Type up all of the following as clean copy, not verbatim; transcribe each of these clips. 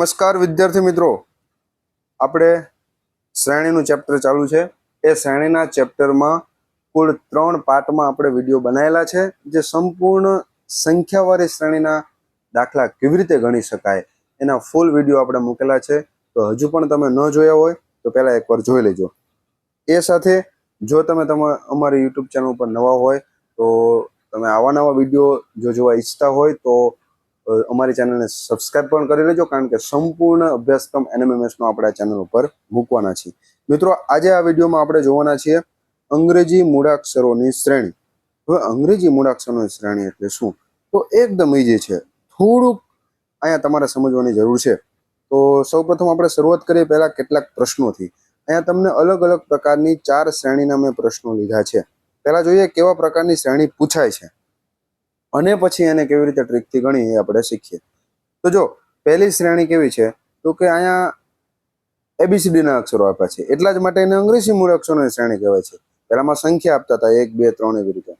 નમસ્કાર વિદ્યાર્થી મિત્રો, આપણે શ્રેણીનું ચેપ્ટર ચાલુ છે. એ શ્રેણીના ચેપ્ટરમાં કુલ 3 પાર્ટમાં આપણે વિડીયો બનાવેલા છે, જે સંપૂર્ણ સંખ્યાવાળી શ્રેણીના દાખલા કેવી રીતે ગણી શકાય એના ફૂલ વિડીયો આપણે મૂકેલા છે. તો હજુ પણ તમે ન જોયા હોય તો પહેલા એકવાર જોઈ લેજો. એ સાથે જો તમે અમારી યુટ્યુબ ચેનલ ઉપર નવા હોય તો તમે આવા નવા વિડીયો જો જોવા ઈચ્છતા હોય તો અમારી ચેનલને સબસ્ક્રાઇબ પણ કરી લેજો, કારણ કે સંપૂર્ણ અભ્યાસક્રમ એનએમએમએસનો આપણે ચેનલ ઉપર મૂકવાના છીએ. મિત્રો, આજે આ વિડીયોમાં આપણે જોવાના છીએ અંગ્રેજી મૂળાક્ષરોની શ્રેણી. હવે અંગ્રેજી મૂળાક્ષરોની શ્રેણી એટલે શું? તો એકદમ ઈઝી છે, થોડુંક અહીંયા તમારે સમજવાની જરૂર છે. તો સૌપ્રથમ આપણે શરૂઆત કરીએ પહેલા કેટલાક પ્રશ્નોથી. અહીંયા તમને અલગ અલગ પ્રકારની 4 શ્રેણીના મેં પ્રશ્નો લીધા છે. પહેલા જોઈએ કેવા પ્રકારની શ્રેણી પૂછાય છે અને પછી એને કેવી રીતે ટ્રીકથી ગણી એ આપણે શીખીએ. તો જો પહેલી શ્રેણી કેવી છે, તો કે અહીંયા એબીસીડીના અક્ષરો આપ્યા છે, એટલા જ માટે એને અંગ્રેજી મૂળાક્ષરોની શ્રેણી કહેવાય છે. પહેલામાં સંખ્યા આપતા હતા 1 2 3 એવી રીતે.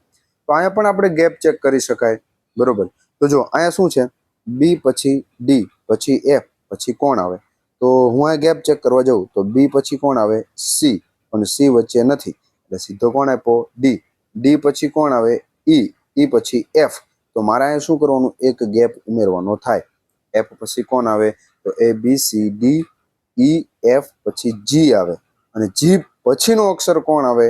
તો અહીંયા પણ આપણે ગેપ ચેક કરી શકાય, બરોબર. તો જો અહીંયા શું છે, બી પછી ડી પછી એફ પછી કોણ આવે. તો હું અહીંયા ગેપ ચેક કરવા જાઉં તો બી પછી કોણ આવે, સી, અને સી વચ્ચે નથી એટલે સીધો કોણ આપ્યો, ડી. ડી પછી કોણ આવે, ઈ. ઈ પછી એફ. તો મારે અહીંયા શું કરવાનું, એક ગેપ ઉમેરવાનો થાય. એફ પછી કોણ આવે, તો A B C D E F પછી જી આવે, અને જી પછીનો અક્ષર કોણ આવે,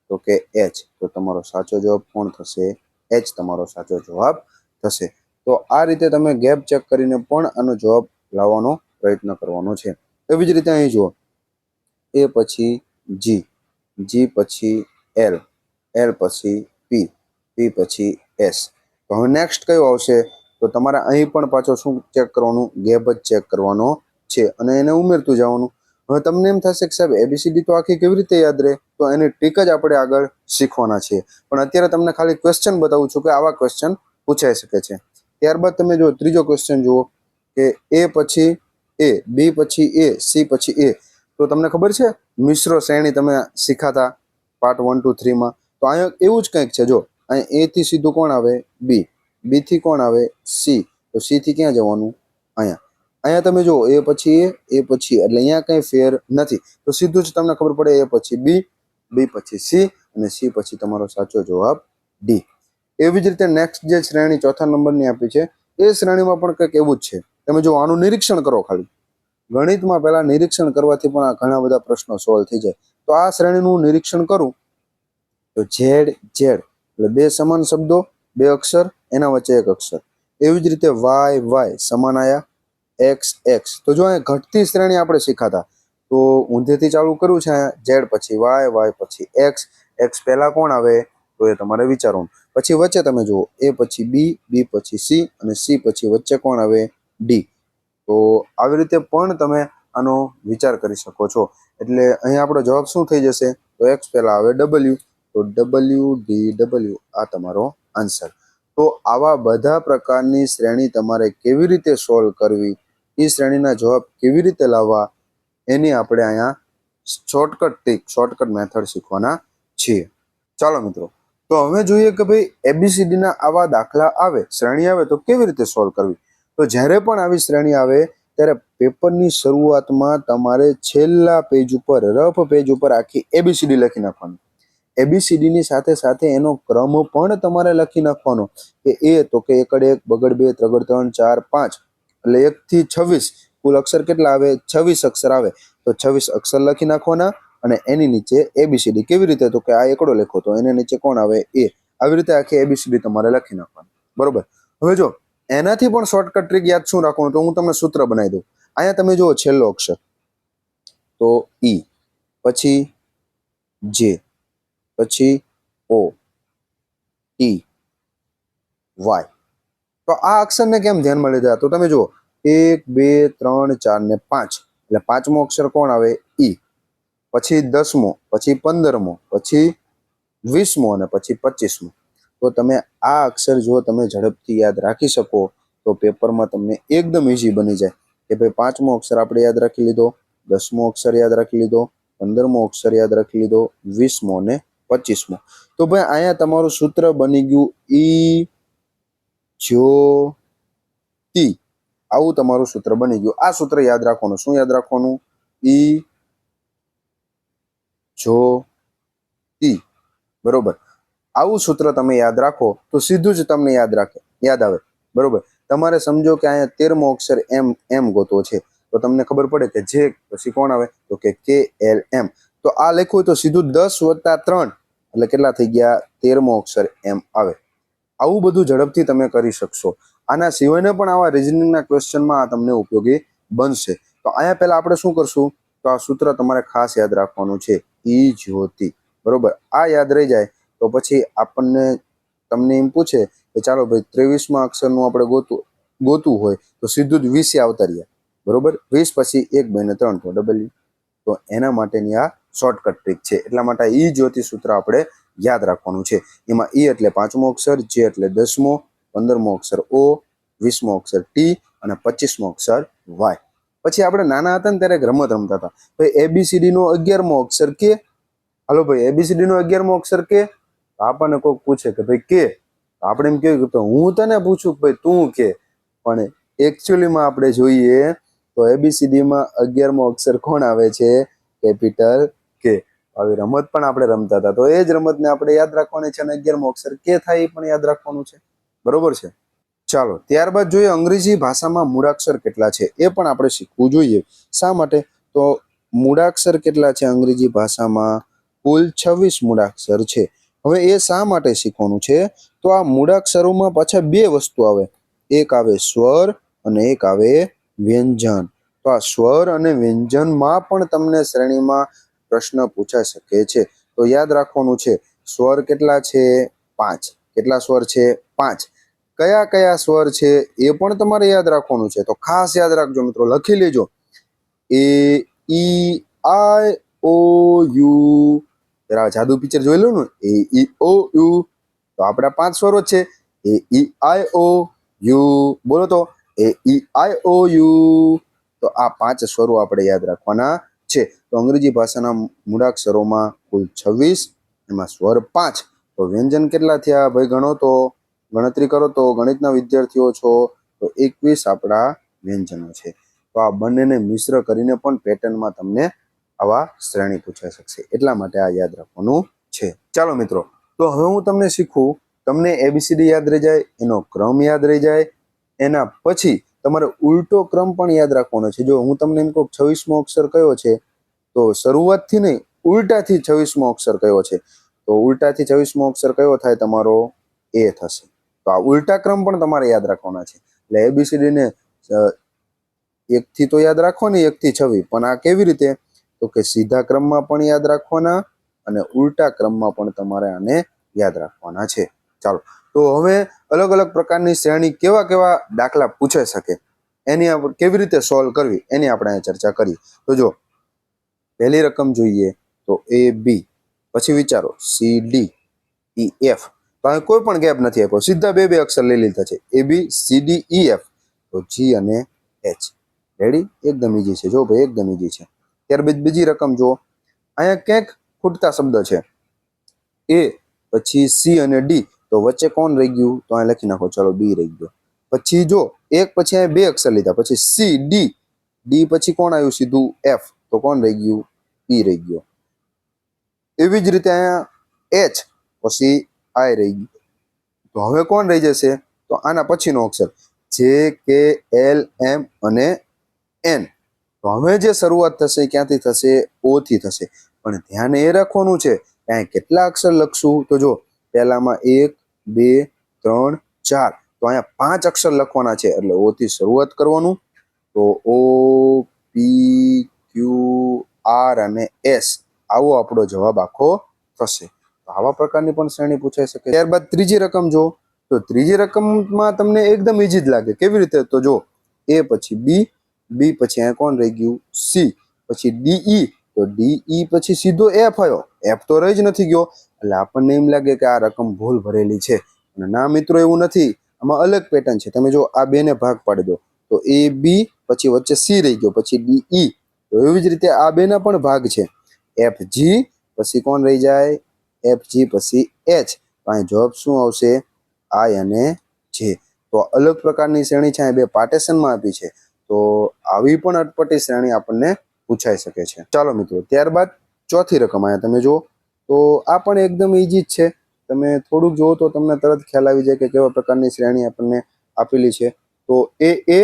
તો કે એચ. તો તમારો સાચો જવાબ કોણ થશે, એચ તમારો સાચો જવાબ થશે. તો આ રીતે તમે ગેપ ચેક કરીને પણ આનો જવાબ લાવવાનો પ્રયત્ન કરવાનો છે. એવી જ રીતે અહીં જુઓ, એ પછી જી, જી પછી એલ, એલ પછી પી, પી પછી એસ. તો હવે નેક્સ્ટ કયું આવશે, તો તમારે અહીં પણ પાછો શું ચેક કરવાનું, ગેપ જ ચેક કરવાનો છે અને એને ઉમેરતું જવાનું. હવે તમને એમ થશે કે સાહેબ એબીસીડી તો આખી કેવી રીતે યાદ રહે, તો એની ટ્રીક જ આપણે આગળ શીખવાના છીએ. પણ અત્યારે તમને ખાલી ક્વેશ્ચન બતાવું છું કે આવા ક્વેશ્ચન પૂછાઈ શકે છે. ત્યારબાદ તમે જો ત્રીજો ક્વેશ્ચન જુઓ કે એ પછી એ, બી પછી એ, સી પછી એ. તો તમને ખબર છે મિશ્ર શ્રેણી તમે શીખાતા પાર્ટ 1 2 3 તો અહીંયા એવું જ કંઈક છે. જો અહીંયા એ થી સીધું કોણ આવે, બી, બી થી કોણ આવે, સી. તો સી થી ક્યાં જવાનું, અહીંયા. અહીંયા તમે જુઓ એ પછી એ પછી એટલે અહીંયા કંઈ ફેર નથી. તો સીધું જ તમને ખબર પડે, એ પછી બી, બી પછી સી, અને સી પછી તમારો સાચો જવાબ ડી. એવી જ રીતે નેક્સ્ટ જે શ્રેણી ચોથા નંબરની આપી છે એ શ્રેણીમાં પણ કંઈક એવું જ છે. તમે જો આનું નિરીક્ષણ કરો ખાલી. ગણિતમાં પહેલા નિરીક્ષણ કરવાથી પણ આ ઘણા બધા પ્રશ્નો સોલ્વ થઈ જાય. તો આ શ્રેણીનું નિરીક્ષણ કરું તો ઝેડ ઝેડ એટલે 2 સમાન શબ્દો, 2 અક્ષર, એના વચ્ચે એક અક્ષર. એવી જ રીતે વાય વાય સમાન આયા, એક્સ એક્સ. તો જો અહીંયા ઘટતી શ્રેણી આપણે શીખાતા, તો ઊંધેથી ચાલુ કર્યું છે. અહીંયા ઝેડ પછી વાય, વાય પછી એક્સ, એક્સ પહેલા કોણ આવે, તો એ તમારે વિચારવાનું. પછી વચ્ચે તમે જુઓ એ પછી બી, બી પછી સી, અને સી પછી વચ્ચે કોણ આવે, ડી. તો આવી રીતે પણ તમે આનો વિચાર કરી શકો છો. એટલે અહીં આપણો જવાબ શું થઈ જશે, તો એક્સ પહેલા આવે ડબલ્યુ, તો ડબલ્યુ ડી ડબલ્યુ આ તમારો આન્સર. તો આવા બધા પ્રકારની શ્રેણી તમારે કેવી રીતે સોલ્વ કરવી, એ શ્રેણીના જવાબ કેવી રીતે લાવવા, એની આપણે અહીંયા શોર્ટકટ ટ્રીક, શોર્ટકટ મેથડ શીખવાના છીએ. ચાલો મિત્રો, તો હવે જોઈએ કે ભાઈ એબીસીડીના આવા દાખલા આવે, શ્રેણી આવે તો કેવી રીતે સોલ્વ કરવી. તો જ્યારે પણ આવી શ્રેણી આવે ત્યારે પેપરની શરૂઆતમાં તમારે છેલ્લા પેજ ઉપર, રફ પેજ ઉપર આખી એબીસીડી લખી નાખવાની. એબીસીડીની સાથે સાથે એનો ક્રમ પણ તમારે લખી નાખવાનો કે એ તો કે એકડ 1, બગડ 2, ત્રગડ 3, 4, 5 એટલે 1 થી 26 કુલ અક્ષર કેટલા આવે, 26 અક્ષર આવે. તો 26 અક્ષર લખી નાખવાના અને એની નીચે એબીસીડી. કેવી રીતે, તો કે આ એકડો લખો તો એના નીચે કોણ આવે, એ. આવી રીતે આખી એબીસીડી તમારે લખી નાખવાની, બરોબર. હવે જો એનાથી પણ શોર્ટકટ ટ્રીક યાદ શું રાખવાનું, તો હું તમને સૂત્ર બનાવી દઉં. અહીંયા તમે જુઓ છેલ્લો અક્ષર તો ઈ, પછી જે, પછી ઓ, ટી, વાય. તો આ અક્ષરને કેમ ધ્યાનમાં લીધા, તો તમે જુઓ 1 2 3 4 ને 5 એટલે પાંચમો અક્ષર કોણ આવે, ઈ. પછી 10મો, પછી 15મો, પછી 20મો અને પછી 25મો. તો તમે આ અક્ષર જો તમે ઝડપથી યાદ રાખી શકો તો પેપરમાં તમને એકદમ ઈઝી બની જાય કે ભાઈ 5મો અક્ષર આપણે યાદ રાખી લીધો, 10મો અક્ષર યાદ રાખી લીધો, 15મો અક્ષર યાદ રાખી લીધો, 20મો અને 25મો. તો ભાઈ અહીંયા તમારું સૂત્ર બની ગયું ઈ જો ટી. આવું તમારું સૂત્ર બની ગયું. આ સૂત્ર યાદ રાખવાનું. શું યાદ રાખવાનું? ઈ જો તી. બરોબર. આવું સૂત્ર તમે યાદ રાખો તો સીધું જ તમને યાદ આવે. બરોબર. તમારે સમજો કે અહીંયા 13મો અક્ષર એમ ગોતવો છે, તો તમને ખબર પડે કે જે પછી કોણ આવે તો કે KLM. તો આ લખ્યું તો સીધું 10 + 3 એટલે કેટલા થઈ ગયા? 13મો અક્ષર એમ આવે. આવું બધું ઝડપથી તમે કરી શકશો. આના સિવાયને પણ આવા રિઝનિંગના ક્વેશ્ચનમાં આ તમને ઉપયોગી બનશે. તો અહીંયા પહેલા આપણે શું કરશું? તો આ સૂત્ર તમારે ખાસ યાદ રાખવાનું છે, ઈ જ્યોતિ. બરોબર. આ યાદ રહી જાય તો પછી તમને એમ પૂછે કે ચાલો ભાઈ 23મા અક્ષરનું આપણે ગોતવું હોય તો સીધું જ 20 આવતા રહ્યા. બરોબર. 20 પછી 1 2 ને 3 તો W. તો એના માટેની આ શોર્ટકટ ટ્રીક છે. એટલા માટે ઈ જ્યોતિ સૂત્ર આપણે યાદ રાખવાનું છે. એમાં ઈ એટલે 5મો અક્ષર, જે એટલે 10મો, 15મો અક્ષર O, 20મો અક્ષર T અને 25મો અક્ષર Y. પછી આપણે નાના હતા ને ત્યારે એક રમત રમતા હતા. ભાઈ ABCD નો 11મો અક્ષર કે. હાલો ભાઈ, ABCD નો 11મો અક્ષર કે. આપણને કોઈક પૂછે કે ભાઈ કે, આપણે એમ કહ્યું કે હું તને પૂછું કે ભાઈ તું કે. પણ એકચ્યુઅલીમાં આપણે જોઈએ તો ABCD માં 11મો અક્ષર કોણ આવે છે? કેપિટલ કે. આવી રમત પણ આપણે રમતા હતા. તો એ જ રમતને આપણે યાદ રાખવાની છે અને 11મો અક્ષર કે થાય એ પણ યાદ રાખવાનું છે. બરોબર છે. ચાલો ત્યારબાદ જોઈએ અંગ્રેજી ભાષામાં મૂળાક્ષર કેટલા છે એ પણ આપણે શીખવું જોઈએ. શા માટે? તો મૂળાક્ષર કેટલા છે અંગ્રેજી ભાષામાં? કુલ 26 મૂળાક્ષર છે. હવે એ શા માટે શીખવાનું છે? તો આ મૂળાક્ષરોમાં પાછા બે વસ્તુ આવે. એક આવે સ્વર અને એક આવે વ્યંજન. તો આ સ્વર અને વ્યંજનમાં પણ તમને શ્રેણીમાં પ્રશ્ન પૂછાઈ શકે છે. તો યાદ રાખવાનું છે, સ્વર કેટલા છે? 5. કેટલા સ્વર છે? 5. કયા કયા સ્વર છે એ પણ તમારે યાદ રાખવાનું છે. તો ખાસ યાદ રાખજો મિત્રો, લખી લેજો. A E I O U. જરા જાદુ પિક્ચર જોઈ લો ને, A E O U. તો આપણા 5 સ્વરો છે. A E I O U. બોલો તો, A E I O U. તો આ 5 સ્વરો આપણે યાદ રાખવાના છે. તો અંગ્રેજી ભાષાના મૂળાક્ષરોમાં કુલ 26, એમાં સ્વર 5. તો વ્યંજન કેટલા થયા ભાઈ? ગણો તો, ગણતરી કરો તો. ગણિતના વિદ્યાર્થીઓ છો તો 21 આપણા વ્યંજનો છે. તો આ બંનેને મિશ્ર કરીને પણ પેટર્નમાં તમને આવા શ્રેણી પૂછાઈ શકશે. એટલા માટે આ યાદ રાખવાનું છે. ચાલો મિત્રો, તો હવે હું તમને શીખું. તમને ABCD યાદ રહી જાય, એનો ક્રમ યાદ રહી જાય, એના પછી તમારે ઉલટો ક્રમ પણ યાદ રાખવાનો છે. જો હું તમને એમ કહું 26મો અક્ષર કયો છે, તો શરૂઆતથી નહીં, ઉલટાથી 26મો અક્ષર કયો છે, તો ઉલટાથી 26મો અક્ષર કયો થાય? તમારો A થશે. તો આ ઉલટા ક્રમ પણ તમારે યાદ રાખવાના છે. એટલે ABCD ને 1 થી તો યાદ રાખવાની, 1 થી 26. પણ આ કેવી રીતે? તો કે સીધા ક્રમમાં પણ યાદ રાખવાના અને ઉલટા ક્રમમાં પણ તમારે આને યાદ રાખવાના છે. ચાલો, તો હવે અલગ અલગ પ્રકારની શ્રેણી કેવા કેવા દાખલા પૂછાઈ શકે, એની કેવી રીતે સોલ્વ કરવી એની આપણે અહીં ચર્ચા કરી. તો જો પહેલી રકમ જોઈએ તો AB, પછી વિચારો CD EF. તો અહીં કોઈ પણ ગેપ નથી આપ્યો, સીધા બે અક્ષર લઈ લીધા છે, AB CD EF. તો G અને H. રેડી? એકદમ ઈઝી છે. જો ભાઈ એકદમ ઈઝી છે. ત્યારબાદ બીજી રકમ જો, અહીંયા ક્યાંક ખૂટતા શબ્દ છે, A પછી C અને D. તો વચ્ચે કોણ રહી ગયું? તો અહીં લખી નાખો, ચાલો B રહી ગયો. પછી જો એક પછી અહીંયા 2 અક્ષર લીધા, પછી C D. D પછી કોણ આવ્યું? સીધું F. તો કોણ રહી ગયું? E રહી ગયો. એવી જ રીતે અહીંયા H પછી I રહી ગયું. તો હવે કોણ રહી જશે? તો આના પછીનો અક્ષર J K L M અને N. તો હવે જે શરૂઆત થશે ક્યાંથી થશે? O થી થશે. પણ ધ્યાન એ રાખવાનું છે કે અહીં કેટલા અક્ષર લખશું? તો જો પહેલામાં 1 2 3 4. તો અહીંયા 5 અક્ષર લખવાના છે, એટલે O થી શરૂઆત કરવાનું. તો O P Q R અને S. આવો આપણો જવાબ આખો થશે. તો આવા પ્રકારની પણ શ્રેણી પૂછાઈ શકે. ત્યારબાદ ત્રીજી રકમ જો, તો ત્રીજી રકમમાં તમને એકદમ ઈઝી જ લાગે. કેવી રીતે? તો જો A પછી B, B પછી અહીંયા કોણ રહી ગયું? C, પછી DE. તો DE પછી સીધો F આવ્યો. F તો રહી જ નથી ગયો, એટલે આપણને એમ લાગે કે આ રકમ ભૂલ ભરેલી છે. અને ના મિત્રો, એવું નથી. આમાં અલગ પેટર્ન છે. તમે જો આ બેને ભાગ પાડી દો તો AB પછી વચ્ચે C રહી ગયો, પછી DE. તો એવી જ રીતે આ બેના પણ ભાગ છે. FG પછી કોણ રહી જાય? FG પછી H. તો અહીં જવાબ શું આવશે? I અને J. તો તો અલગ પ્રકારની શ્રેણી છે, બે પાર્ટેશનમાં આપી છે, તો આવી પણ અટપટી શ્રેણી આપણને પૂછાઈ શકે છે. ચાલો મિત્રો, ત્યારબાદ ચોથી રકમ અહીંયા તમે જુઓ તો આ પણ એકદમ ઈજી જ છે. તમે થોડુંક જુઓ તો તમને તરત ખ્યાલ આવી જાય કે કેવા પ્રકારની શ્રેણી આપણને આપેલી છે. તો એ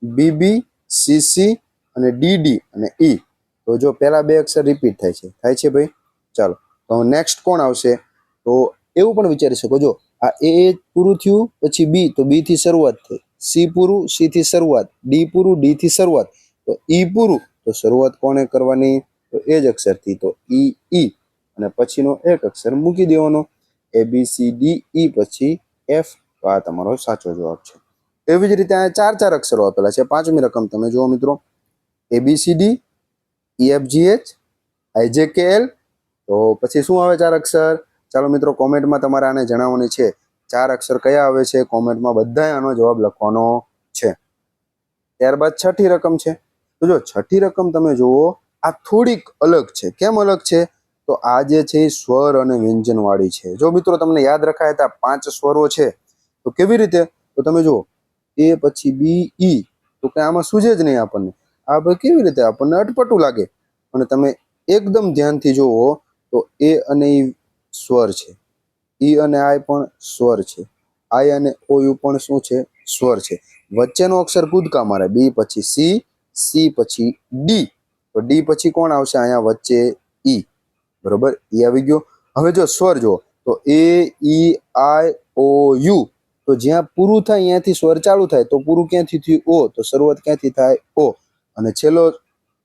બીબી સીસી અને ડીડી અને ઈ. તો જો પહેલા બે અક્ષર રિપીટ થાય છે ભાઈ. ચાલો તો નેક્સ્ટ કોણ આવશે? તો એવું પણ વિચારી શકો, જો આ એ પૂરું થયું પછી બી, તો બી થી શરૂઆત થઈ, સી પૂરું, સી થી શરૂઆત, ડી પૂરું, ડી થી શરૂઆત, તો ઈ પૂરું, તો શરૂઆત કોને કરવાની? તો એ જ અક્ષરથી, તો ઈ અને પછીનો એક અક્ષર મૂકી દેવાનો, એ બી સી ડી ઈ પછી એફ. તો આ તમારો સાચો જવાબ છે. એવી જ રીતે આ ચાર અક્ષરો આપેલા છે. પાંચમી રકમ તમે જુઓ મિત્રો, ABCD EFGH IJKL. તો પછી શું આવે ચાર અક્ષર? ચાલો મિત્રો, કોમેન્ટમાં તમારે આને જણાવવાની છે ચાર અક્ષર કયા આવે છે. કોમેન્ટમાં બધાય આનો જવાબ લખવાનો છે. ત્યારબાદ છઠ્ઠી રકમ છે. તો જો છઠ્ઠી રકમ તમે જુઓ, આ થોડીક અલગ છે. કેમ અલગ છે? તો આ જે છે એ સ્વર અને વ્યંજન વાળી છે. જો મિત્રો તમને યાદ રખાય હતા 5 સ્વરો છે, તો કેવી રીતે? તો તમે જુઓ એ પછી બી ઈ, તો કે આમાં સૂઝે જ નહીં આપણને. આ ભાઈ કેવી રીતે આપણને અટપટું લાગે. અને તમે એકદમ ધ્યાનથી જુઓ તો એ અને ઈ સ્વર છે, ઈ અને આઈ પણ સ્વર છે, આઈ અને ઓ યુ પણ શું છે? સ્વર છે. વચ્ચેનો અક્ષર કૂદકા મારે, બી પછી સી, સી પછી ડી, તો ડી પછી કોણ આવશે અહીંયા વચ્ચે? ઈ. બરોબર, ઈ આવી ગયો. હવે જો સ્વર જુઓ તો એ ઈ આઈ ઓ યુ, તો જ્યાં પૂરું થાય અહીંયાથી સ્વર ચાલુ થાય, તો પૂરું ક્યાંથી થયું? ઓ, તો શરૂઆત ક્યાંથી થાય? ઓ. અને છેલ્લો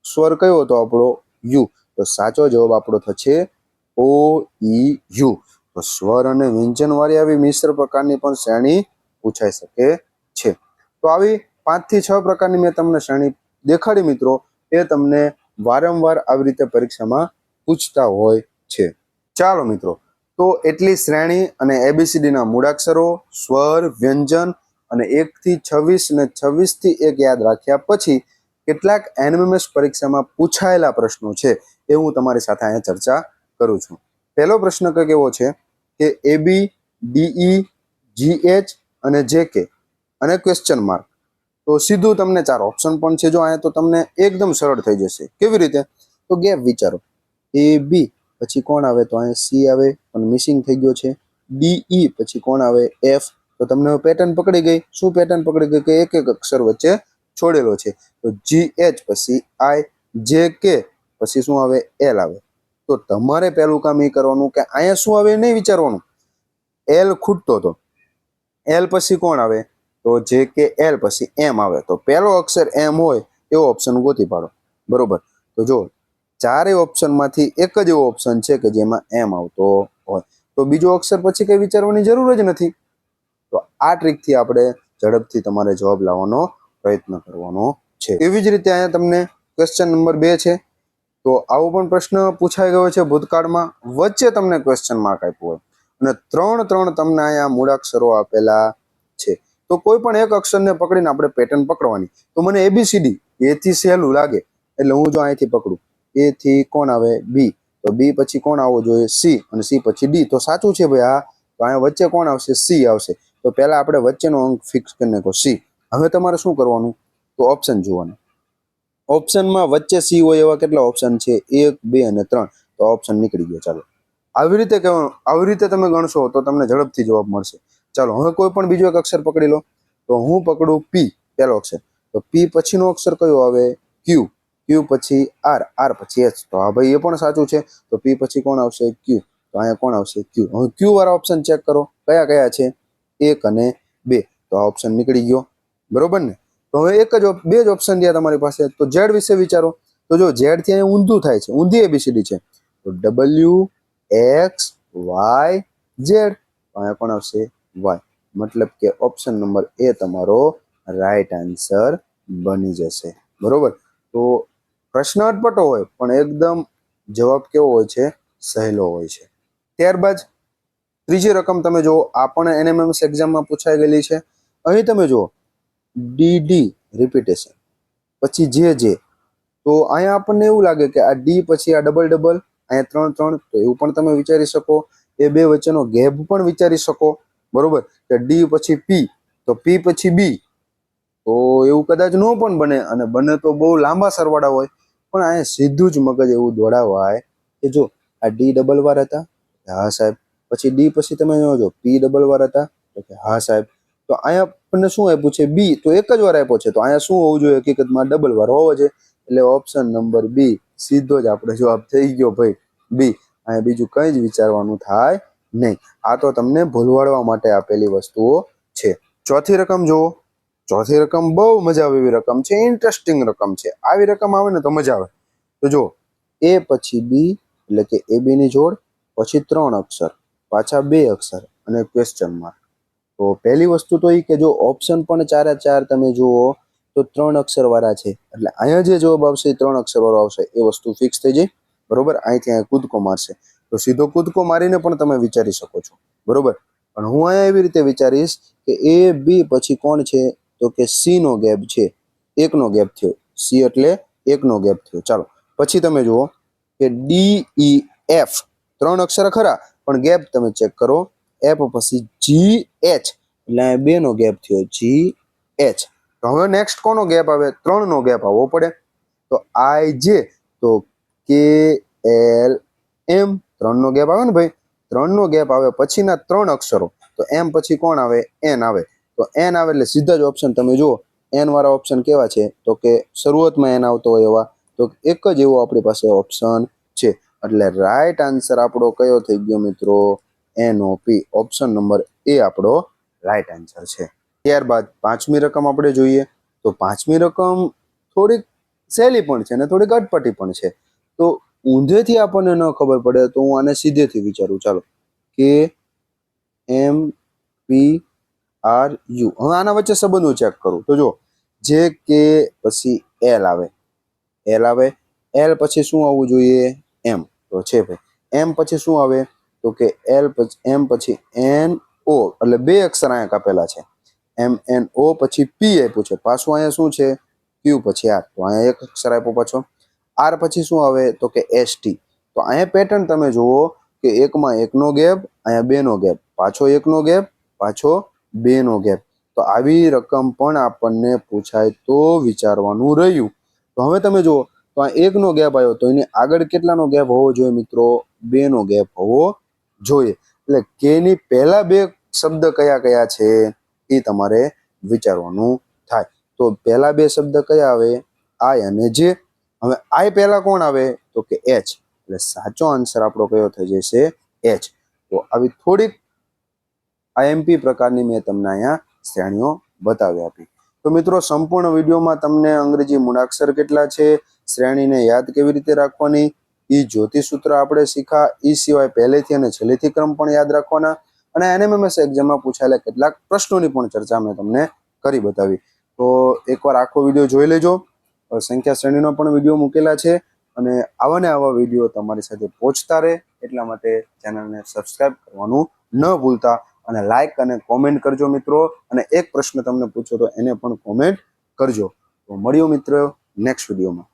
સ્વર કયો હતો આપણો? યુ. તો સાચો જવાબ આપણો થશે ઓ ઈ યુ. તો સ્વર અને વ્યંજન વાળી આવી મિશ્ર પ્રકારની પણ શ્રેણી પૂછાઈ શકે છે. તો આવી 5 થી 6 પ્રકારની મેં તમને શ્રેણી દેખાડી મિત્રો. એ તમને વારંવાર આવી રીતે પરીક્ષામાં પૂછતા હોય છે. ચાલો મિત્રો, તો એટલી શ્રેણી અને ABCDના મૂળાક્ષરો, સ્વર, વ્યંજન અને 1 થી 26 અને 26 થી 1 યાદ રાખ્યા પછી કેટલાક NMMS પરીક્ષામાં પૂછાયેલા પ્રશ્નો છે એ હું તમારી સાથે અહીંયા ચર્ચા કરું છું. પહેલો પ્રશ્ન કેવો છે કે AB DE GH અને JK અને ક્વેશ્ચન માર્ક. તો સીધું તમને 4 ઓપ્શન પણ છે. જો અહીંયા તો તમને એકદમ સરળ થઈ જશે. કેવી રીતે? તો ગેપ વિચારો. AB પછી કોણ આવે? તો અહીંયા C આવે પણ મિસિંગ થઈ ગયો છે. DE પછી કોણ આવે? F. તો તમને પેટર્ન પકડી ગઈ. શું પેટર્ન પકડી ગઈ? કે એક અક્ષર વચ્ચે છોડેલો છે. તો GH પછી I, JK પછી શું આવે? L આવે. તો તમારે પહેલું કામ એ કરવાનું કે અહીંયા શું આવે નહીં વિચારવાનું. L ખૂટતો હતો, L પછી કોણ આવે? તો JKL પછી M આવે. તો પહેલો અક્ષર M હોય એવો ઓપ્શન ગોતી પાડો. બરોબર. તો જો ચારેય ઓપ્શનમાંથી એક જ એવો ઓપ્શન છે કે જેમાં M આવતો હોય, તો બીજો અક્ષર પછી કઈ વિચારવાની જરૂર જ નથી. તો આ ટ્રીકથી આપણે ઝડપથી તમારે જવાબ લાવવાનો પ્રયત્ન કરવાનો છે. એવી જ રીતે અહીંયા તમને ક્વેશ્ચન નંબર 2 છે. તો આવો પણ પ્રશ્ન પૂછાઈ ગયો છે ભૂતકાળમાં. વચ્ચે તમને ક્વેશ્ચન માર્ક આપ્યો હોય અને ત્રણ તમને અહીંયા મૂળાક્ષરો આપેલા છે. તો કોઈ પણ એક અક્ષરને પકડીને આપણે પેટર્ન પકડવાની. તો મને ABCD એથી સહેલું લાગે એટલે હું જો અહીંથી પકડું, એ થી કોણ આવે? બી. તો બી પછી કોણ આવવું જોઈએ? સી. અને સી પછી ડી. તો સાચું છે ભાઈ. હા, તો અહીંયા વચ્ચે કોણ આવશે? સી આવશે. તો પહેલા આપણે વચ્ચેનો અંક ફિક્સ કરી નાખો, સી. હવે તમારે શું કરવાનું? તો ઓપ્શન જોવાનું. ઓપ્શનમાં વચ્ચે સી હોય એવા કેટલા ઓપ્શન છે? 1, 2 અને 3. તો ઓપ્શન નીકળી ગયો. ચાલો આવી રીતે કહેવાનું. આવી રીતે તમે ગણશો તો તમને ઝડપથી જવાબ મળશે. ચાલો હવે કોઈ પણ બીજો એક અક્ષર પકડી લો. તો હું પકડું પી, પહેલો અક્ષર. તો પી પછીનો અક્ષર કયો આવે? ક્યુ. ક્યુ પછી આર, આર પછી એચ. તો હા ભાઈ, એ પણ સાચું છે. તો પી પછી કોણ આવશે? ક્યુ. તો અહીંયા કોણ આવશે? ક્યુ. હવે ક્યુ વાળા ઓપ્શન ચેક કરો કયા કયા છે? 1 અને 2. તો આ ઓપ્શન નીકળી ગયો. બરોબર ને? તો હવે બે જ ઓપ્શન રહ્યા તમારી પાસે. તો ઝેડ વિશે વિચારો. તો જો ઝેડ થી અહીંયા ઊંધું થાય છે, ઊંધી ABCD છે. તો WXYZ. અહીંયા કોણ આવશે? Y. મતલબ કે ઓપ્શન નંબર એ તમારો રાઈટ આન્સર બની જશે. બરોબર. તો પ્રશ્ન અટપટો હોય પણ એકદમ જવાબ કેવો હોય છે? સહેલો હોય છે. ત્યારબાદ ત્રીજી રકમ તમે જુઓ, આ પણ NMMS એક્ઝામમાં પૂછાઈ ગયેલી છે. અહીં તમે જુઓ DD રિપીટેશન પછી JJ. તો અહીંયા આપણને એવું લાગે કે આ ડી પછી આ ડબલ ડબલ, અહીંયા 3 3. તો એવું પણ તમે વિચારી શકો. એ બે વચ્ચેનો ગેપ પણ વિચારી શકો. બરોબર. કે ડી પછી પી, તો પી પછી બી, તો એવું કદાચ ન પણ બને, અને બને તો બહુ લાંબા સરવાળા હોય. પણ અહીંયા સીધું જ મગજ એવું દોડાવાય કે જો આ ડી ડબલ વાર હતા, હા સાહેબ, પછી ડી પછી તમે જો પી ડબલ વાર હતા, તો કે હા સાહેબ. તો અહીંયા આપણને શું આપ્યું છે? બી. તો એક જ વાર આપ્યો છે, તો અહીંયા શું હોવું જોઈએ? હકીકતમાં ડબલ વાર હોવો જોઈએ. એટલે ઓપ્શન નંબર બી સીધો જ આપણે જવાબ થઈ ગયો ભાઈ, બી. અહીંયા બીજું કંઈ જ વિચારવાનું થાય નહીં. આ તો તમને ભૂલવાડવા માટે આપેલી વસ્તુઓ છે. ચોથી રકમ જુઓ. ચોથી રકમ બહુ મજા આવે એવી રકમ છે, ઇન્ટરેસ્ટિંગ રકમ છે. આવી રકમ આવે ને તો મજા આવે. તો જો એ પછી બી, એટલે કે એ બી ની જોડ, પછી 3 અક્ષર, પાછા 2 અક્ષર અને ક્વેશ્ચન માર્ક. તો પહેલી વસ્તુ તો એ કે જો ઓપ્શન પણ 4 તમે જુઓ તો 3 અક્ષર વાળા છે, એટલે અહીંયા જે જવાબ આવશે એ 3 અક્ષર વાળો આવશે. એ વસ્તુ ફિક્સ થઈ જાય, બરોબર. અહીંથી અહીંયા કૂદકો મારશે, તો સીધો કૂદકો મારીને પણ તમે વિચારી શકો છો, બરોબર. પણ હું અહીંયા એવી રીતે વિચારીશ કે એ બી પછી કોણ છે? તો કે સી નો ગેપ છે, 1 નો ગેપ થયો. સી એટલે 1 નો ગેપ થયો. ચાલો પછી તમે જુઓ કે ડી ઈ એફ 3 અક્ષર ખરા, પણ ગેપ તમે ચેક કરો. એફ પછી જી એચ, એટલે 2 નો ગેપ થયો, જી એચ. તો હવે નેક્સ્ટ કોનો ગેપ આવે? 3 નો ગેપ આવવો પડે. તો આઈ જે, તો કે એલ એમ 3 નો ગેપ આવે ને ભાઈ, 3 નો ગેપ આવે પછીના 3 અક્ષરો. તો એમ પછી કોણ આવે? એન આવે. તો એન આવે એટલે સીધા જ ઓપ્શન તમે જુઓ. એન વાળા ઓપ્શન કેવા છે? તો કે શરૂઆતમાં એન આવતો હોય એવા. તો એક જ એવો આપણી પાસે ઓપ્શન છે. એટલે રાઈટ આન્સર આપણો કયો થઈ ગયો મિત્રો? NOP. ઓપ્શન નંબર એ આપણો રાઈટ આન્સર છે. ત્યારબાદ 5મી રકમ આપણે જોઈએ. તો 5મી રકમ થોડીક સહેલી પણ છે અને થોડીક અટપટી પણ છે. તો ઊંધેથી આપણને ન ખબર પડે તો હું આને સીધેથી વિચારું. ચાલો, કે એમ પી આર યુ. હવે આના વચ્ચે સંબંધો ચેક કરું. તો જો જે કે પછી એલ આવે, એલ આવે. એલ પછી શું આવવું જોઈએ? એમ. તો છે ભાઈ. એમ પછી શું આવે? તો કે એલ પછી એમ પછી એન ઓ, એટલે 2 અક્ષર અહીંયા કાપેલા છે. એમ એન ઓ પછી પી આપ્યું છે. પાછું અહીંયા શું છે? ક્યુ પછી આર. તો અહીંયા 1 અક્ષર આપ્યો પાછો. આર પછી શું આવે? તો કે એસ ટી. તો અહીંયા પેટર્ન તમે જુઓ કે એકમાં 1 નો ગેપ, અહીંયા 2 નો ગેપ, પાછો 1 નો ગેપ, પાછો 2 નો ગેપ. તો આવી રકમ પણ આપણને પૂછાય તો વિચારવાનું રહ્યું. તો હવે તમે જુઓ, તો આ 1 નો ગેપ આવ્યો, તો એની આગળ કેટલાનો ગેપ હોવો જોઈએ મિત્રો? 2 નો ગેપ હોવો જોઈએ. એટલે કે ની પહેલા 2 શબ્દ કયા કયા છે એ તમારે વિચારવાનું થાય. તો પહેલા 2 શબ્દ કયા આવે? આઈ અને જે. હવે આઈ પહેલા કોણ આવે? તો કે એચ. એટલે સાચો આન્સર આપણો કયો થઈ જશે? એચ. તો આવી થોડીક આઈએમપી પ્રકારની મેં તમને અહીંયા શ્રેણીઓ બતાવી આપી. તો મિત્રો, સંપૂર્ણ વિડીયોમાં તમને અંગ્રેજી મૂળાક્ષર કેટલા છે, શ્રેણીને યાદ કેવી રીતે રાખવાની, એ જ્યોતિષ સૂત્ર આપણે શીખા, એ સિવાય પહેલેથી અને છેલ્લેથી ક્રમ પણ યાદ રાખવાના, અને NMMS એક્ઝામમાં પૂછાયેલા કેટલાક પ્રશ્નોની પણ ચર્ચા મેં તમને કરી બતાવી. તો એકવાર આખો વિડીયો જોઈ લેજો. સંખ્યા શ્રેણીનો પણ વિડીયો મૂકેલા છે, અને આવા ને આવા વિડીયો તમારી સાથે પહોંચતા રહે એટલા માટે ચેનલને સબસ્ક્રાઇબ કરવાનું ન ભૂલતા, અને લાઈક અને કોમેન્ટ કરજો મિત્રો. અને એક પ્રશ્ન તમને પૂછો તો એને પણ કોમેન્ટ કરજો. તો મળ્યો મિત્રો નેક્સ્ટ વિડીયોમાં.